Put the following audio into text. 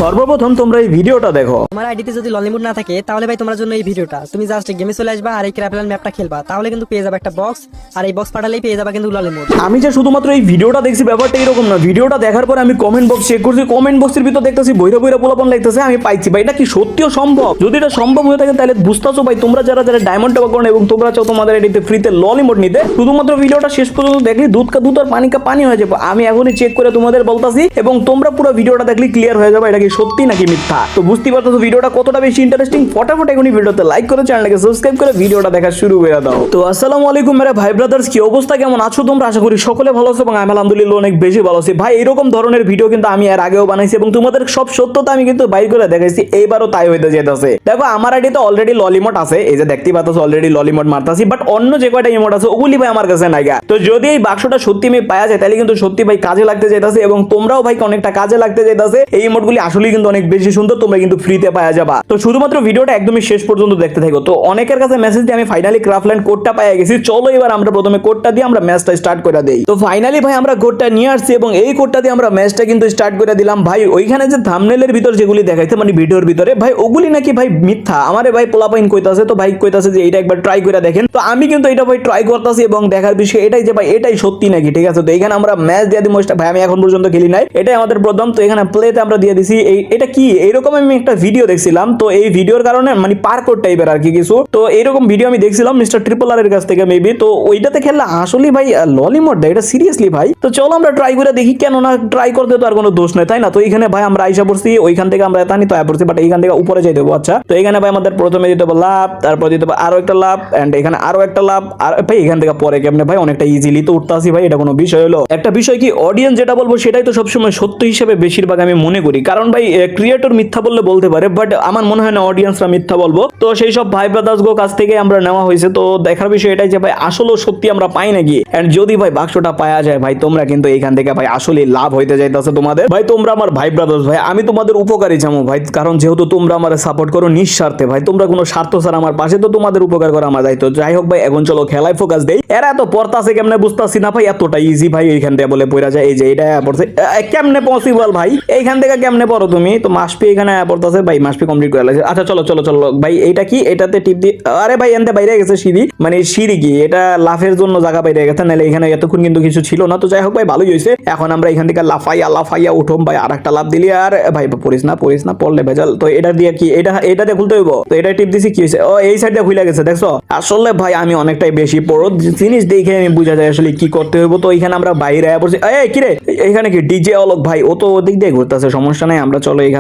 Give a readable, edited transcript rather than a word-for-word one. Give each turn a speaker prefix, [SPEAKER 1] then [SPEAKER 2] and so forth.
[SPEAKER 1] সর্বপ্রথম তোমরা এই ভিডিওটা দেখো।
[SPEAKER 2] তোমার আইডিতে যদি ললিমুড না থাকে তাহলে ভাই তোমার জন্য এই ভিডিওটা, তুমি জাস্ট গেমে চলে আসবা আর এই ক্র্যাপল্যান্ড ম্যাপটা খেলবা, তাহলে কিন্তু পেয়ে যাবে একটা বক্স, আর এই বক্স পাঠালেই পেয়ে যাবে কিন্তু ললিমুড।
[SPEAKER 1] আমি যে শুধুমাত্র এই ভিডিওটা দেখছি ব্যাপারটা এরকম না। ভিডিওটা দেখার পরে আমি কমেন্ট বক্স চেক করছি, কমেন্ট বক্সের ভিতর দেখতেছি বইরা বইরা পোলাপন লাগতেছে, আমি পাইছি ভাই। এটা কি সত্যিও সম্ভব? যদি এটা সম্ভব হয়ে থাকে তাহলে বুঝতেছো ভাই, তোমরা যারা যারা ডায়মন্ড টাকা করেন এবং তোমরা চাও তোমাদের এটিতে ফ্রিতে ললিমুড নিতে, শুধুমাত্র ভিডিওটা শেষ পর্যন্ত দেখলে দুধ কা দুধ আর পানি কা পানি হয়ে যাবে। আমি এখনই চেক করে তোমাদের বলতাছি এবং তোমরা পুরো ভিডিওটা দেখলে ক্লিয়ার হয়ে যাবে এটা কি সত্যি নাকি মিথ্যা। তো বুঝতে পারছো ভিডিওটা কতটা বেশি ইন্টারেস্টিং। ফটাফট এখনই ভিডিওতে লাইক করে চ্যানেলটাকে সাবস্ক্রাইব করে ভিডিওটা দেখা শুরু করে দাও। তো আসসালামু আলাইকুম মেরা ভাই ব্রাদার্স, কি অবস্থা, কেমন আছো তোমরা? আশা করি সকলে ভালো আছো এবং আমি আলহামদুলিল্লাহ অনেক বেশি ভালো আছি ভাই। এরকম ধরনের ভিডিও কিন্তু আমি এর আগেও বানাইছি এবং তোমাদের সব সত্যতা আমি কিন্তু বাইর করে দেখাইছি, এইবারও তাই হইতে যেতেছে। দেখো আমার আইডিতে অলরেডি ললিমট আছে, এই যে দেখতেই পাচ্ছ অলরেডি ললিমট মারতাছি, বাট অন্য যে কয়টা ইমোট আছে ওগুলি ভাই আমার কাছে নাইগা। তো যদি এই বাক্সটা সত্যি আমি পাওয়া যায় তাহলে কিন্তু সত্যি ভাই কাজে লাগতে যাইতাছে এবং তোমরাও ভাই অনেকটা কাজে লাগতে যাইতাছে। এই ইমোটগুলি আসলেই কিন্তু অনেক বেশি সুন্দর, তোমরা কিন্তু ফ্রিতে পাওয়া যাবা। তো শুধুমাত্র ভিডিওটা একদমই শেষ পর্যন্ত দেখতে থাকো। তো অনেকের কাছে মেসেজ দিয়ে আমি ফাইনালি ক্রাফটল্যান্ড কোডটা পেয়ে গেছি। চলো এবার আমরা প্রথমে কোডটা দিয়ে আমরা ম্যাচটা স্টার্ট করে দেই। তো ফাইনালি ভাই আমরা কোডটা নিয়ে আসছি এবং এই কোডটা দিয়ে আমরা ম্যাচটা কিন্তু স্টার্ট করে দিলাম ভাই। ওইখানে যে থাম্বনেলের ভিতর যেগুলি দেখাইছে মানে ভিডিওর ভিতরে ভাই ওগুলি নাকি ভাই মিথ্যা। আমারে ভাই পোলাপাইন কইতাছে, তো ভাই কইতাছে যে এটা একবার ট্রাই করে দেখেন। তো আমি কিন্তু এটা ভাই ট্রাই করতেছি এবং দেখার বিষয় এটাই যে ভাই এটাই সত্যি নাকি, ঠিক আছে। তো এখানে আমরা ম্যাচ দিয়ে দিই ভাই, আমি এখন পর্যন্ত খেলি নাই, এটাই আমাদের প্রথম। তো এখানে প্লেতে আমরা দিয়ে দিছি। এটা কি এইরকম আমি একটা ভিডিও দেখছিলাম, তো এই ভিডিওর কারণে মানে পার্কোর টাইপের আর কি কিছু, তো এইরকম ভিডিও আমি দেখছিলাম মিস্টার ট্রিপল আর এর কাছ থেকে মেবি। তো ওইটাতে খেললে আসলে ভাই ললিমট দেয়, এটা সিরিয়াসলি ভাই। তো চলো আমরা ট্রাই করে দেখি, কেন না ট্রাই করতে তো আর কোনো দোষ নেই, তাই না। তো এখানে ভাই আমরা আইসা পড়ছি, ওইখান থেকে আমরা এতানি তো পড়ছি, বাট এইখান থেকে উপরে যাই দেবো। আচ্ছা, তো এখানে ভাই আমাদের প্রথমে দিতে হবে লাভ, তারপর দিতে হবে আরো একটা লাভ, এন্ড এখানে আরো একটা লাভ, আর ভাই এখান থেকে পরে কেমনে ভাই অনেকটা ইজিলি তো উঠতে আসি ভাই, এটা কোনো বিষয় হলো। একটা বিষয় কি, অডিয়েন্স যেটা বলবো সেটাই তো সবসময় সত্য হিসেবে বেশিরভাগ আমি মনে করি, কারণ ভাই ক্রিয়েটর মিথ্যা বললে বলতে পারে, বাট আমার মনে হয় না অডিয়েন্সরা মিথ্যা বলবো। তো সেই সব ভাই ব্রাদার্স গো কাছ থেকে আমরা নেওয়া হয়েছে। তো দেখার বিষয় এটাই যে ভাই আসলে সত্যি আমরা পাই নাকি, এন্ড যদি ভাই বাক্সটা পাওয়া যায় ভাই তোমরা কিন্তু এইখান থেকে ভাই আসলে লাভ হইতে যাইতেছে তোমাদের। ভাই তোমরা আমার ভাই ব্রাদার্স ভাই, আমি তোমাদের উপকারী চামো ভাই, কারণ যেহেতু তোমরা আমার সাপোর্ট করো নিঃস্বার্থে ভাই, তোমরা কোনো স্বার্থ ছাড়া আমার পাশে, তো তোমাদের উপকার করা আমার দায়িত্ব। যাই হোক ভাই, এখন চলো খেলায় ফোকাস দেই। এরা এত পড়তাছে কেমনে বুঝতাছি না ভাই, এতটা ইজি ভাই এইখান থেকে বলে পড়া যায়। এই যে এটা পড়ছে, কেমনে পসিবল ভাই, এইখান থেকে কেমনে পড়ো তুমি? তো মাসপি এখানে পড়তাছে ভাই, মাসপি কমপ্লিট করে লাগছে। আচ্ছা চলো চলো চলো ভাই, এইটা কি, এটাতে টিপ দি, আরে ভাই এনতে বাইরে গেছে সিঁড়ি, মানে সিঁড়ি কি এটা লাফের জন্য জায়গা বাইরে গেছে, নাহলে এখানে এতক্ষণ কিন্তু কিছু ছিল না। তো যাই হোক ভাই ভালোই হয়েছে, এখন আমরা এখান থেকে লাফাইয়া উঠোম ভাই, আর একটা লাভ দিলি, আর ভাই পড়িস না পড়লে ভেজাল। তো এটা দিয়ে কি, এটা দিয়ে খুলতে হইব। তো এটা টিপ দিছি, কি হয়েছে, ও এই সাইড দিয়ে খুলে গেছে, দেখছো। আসলে ভাই আমি অনেকটাই বেশি পড়ো, জিনিস দেখে আমি বুঝা যায় আসলে কি করতে হইব। তো এখানে আমরা বাইরে পড়ছি, এই কি রে, এখানে কি ডিজে অলক ভাই, ও তো ওদিক দিয়ে ঘুরতেছে, সমস্যা নাই, আমরা চলো এখানে